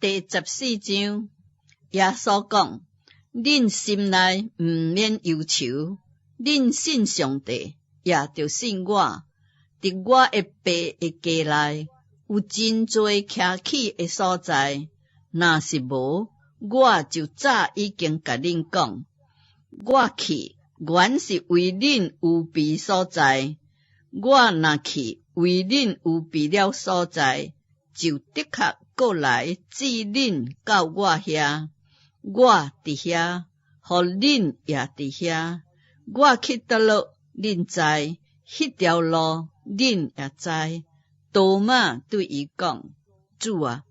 第14章，耶稣讲：恁心内毋免忧愁，恁信上帝，也着信我。伫我的爸的家内有真多徛起的所在，若是无，我就早已经甲恁讲。我去，原是为恁有备所在。我若去，为恁有备了所在，就的确过来接恁到我遐。我伫遐，互恁也伫遐。我去倒落，恁知；迄条路，恁也知。多马对伊讲：主啊，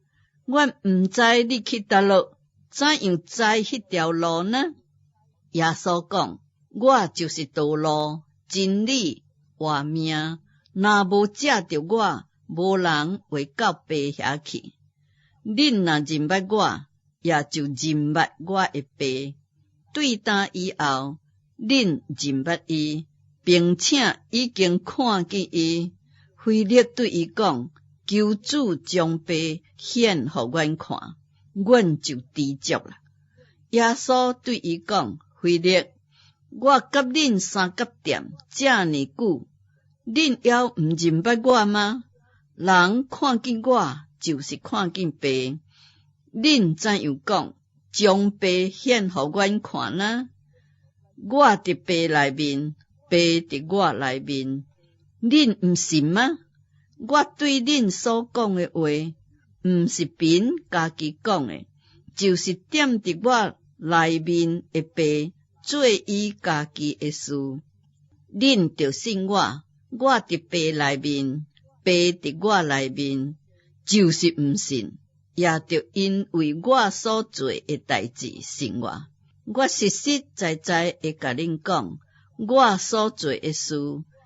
阮毋知你去倒落，怎样知迄条路呢？耶稣讲：我就是道路、真理、活命。若无藉着我，无人会到爸遐去。恁若认捌我，也就认捌我的爸。对答以后，恁认捌伊，并且已经看见伊。腓力对伊讲：求主将爸显互阮看，阮就知足了。耶稣对伊讲：腓力，我甲恁三角店这么久，恁还毋认捌我吗？人看见我，就是看见爸。恁怎样讲，将爸显互阮看呢？我伫爸内面，爸伫我内面，恁毋信吗？我对恁所讲的话，毋是凭家己讲的，就是踮伫我内面的爸做伊家己的事。恁着信我，我伫爸内面，爸伫我内面，就是毋信，也着因为我所做的代志信我。我实实在在会甲恁讲，我所做的事，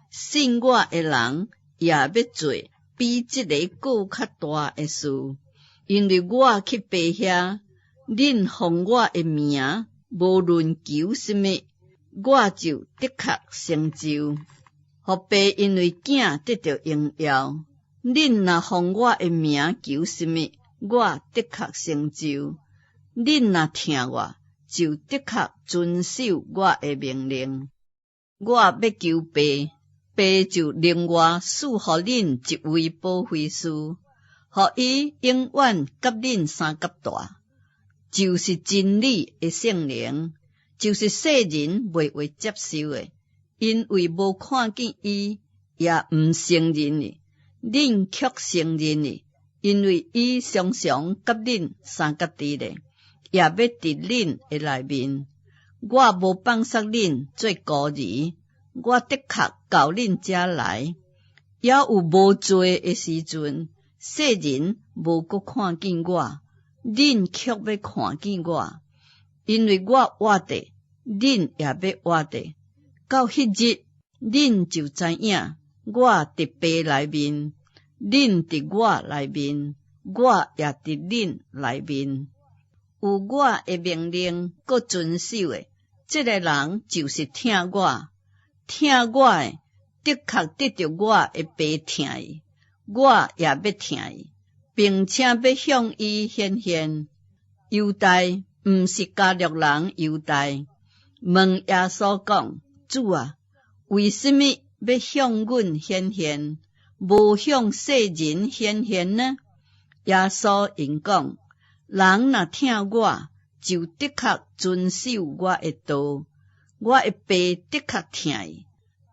信我的人也要做比这个更较大的事，因为我去爸遐，恁奉我的名，无论求什么，我就的确成就。互爸因为囝得到荣耀，恁若奉我的名求什么，我的确成就。恁若听我，就的确遵守我的命令。我要求爸，爸就另外赐予恁一位保惠师，互伊永远甲恁三角大，就是真理的圣灵，就是世人袂会接受的，因为无看见伊，也毋承认的。恁却承认的，因为伊常常甲恁三角地咧，也要伫恁的内面。我无放杀恁做孤儿，我的确到恁遮来，也有无做的时阵，世人无搁看见我，恁却要看见我，因为我活着，恁也要活着。到迄日，恁就知影，我伫爸内面，恁伫我内面，我也伫恁内面。有我的命令，搁遵守的，这个人就是听我。听我的，的确得着我的爸听伊，我也要听伊，并且要向伊显现。犹大毋是加略人犹大，问耶稣讲：主啊，为什么要向阮显现，无向世人显现呢？耶稣应讲：人若听我，就的确遵守我的道。我的爸的确听伊，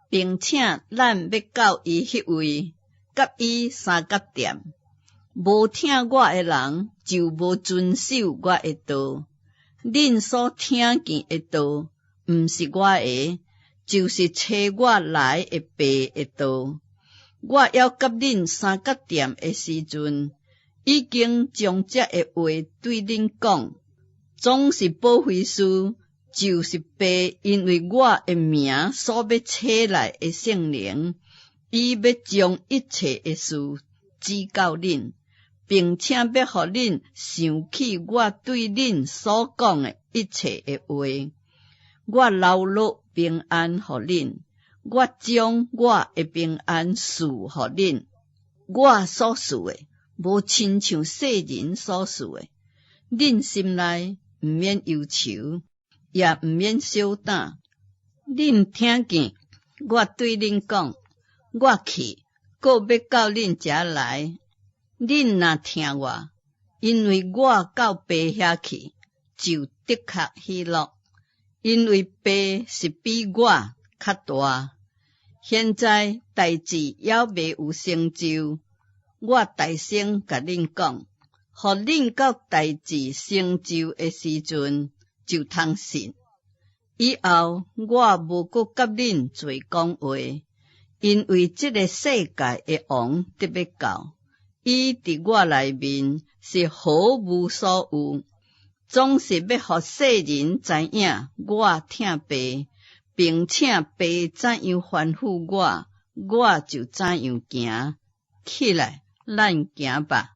并且咱要到伊迄位，甲伊三角店。无听我的人，就无遵守我的道。恁所听见的道，毋是我的，就是找我来的爸的道。我要甲恁三角店的时阵，已经将这个话对恁讲，总是保惠师，就是爸因为我的名所要找来的圣灵，伊要将一切的事指教恁，并且要互恁想起我对恁所讲的一切的话。我留落平安互恁，我将我的平安赐互恁。我所赐的，无亲像世人所赐的，恁心内毋免忧愁，也毋免小胆。恁听见我对恁讲，我去，搁要到恁遮来。恁若听我，因为我到爸遐去，就的确喜乐，因为爸是比我较大。现在代志还未有成就，我大声甲恁讲，互恁到代志成就的时阵就通信。以后我无搁甲恁做讲话，因为这个世界的王得要到，伊伫我内面是毫无所有，总是要互世人知影我疼爸，并且爸怎样吩咐我，我就怎样行。起来，咱行吧。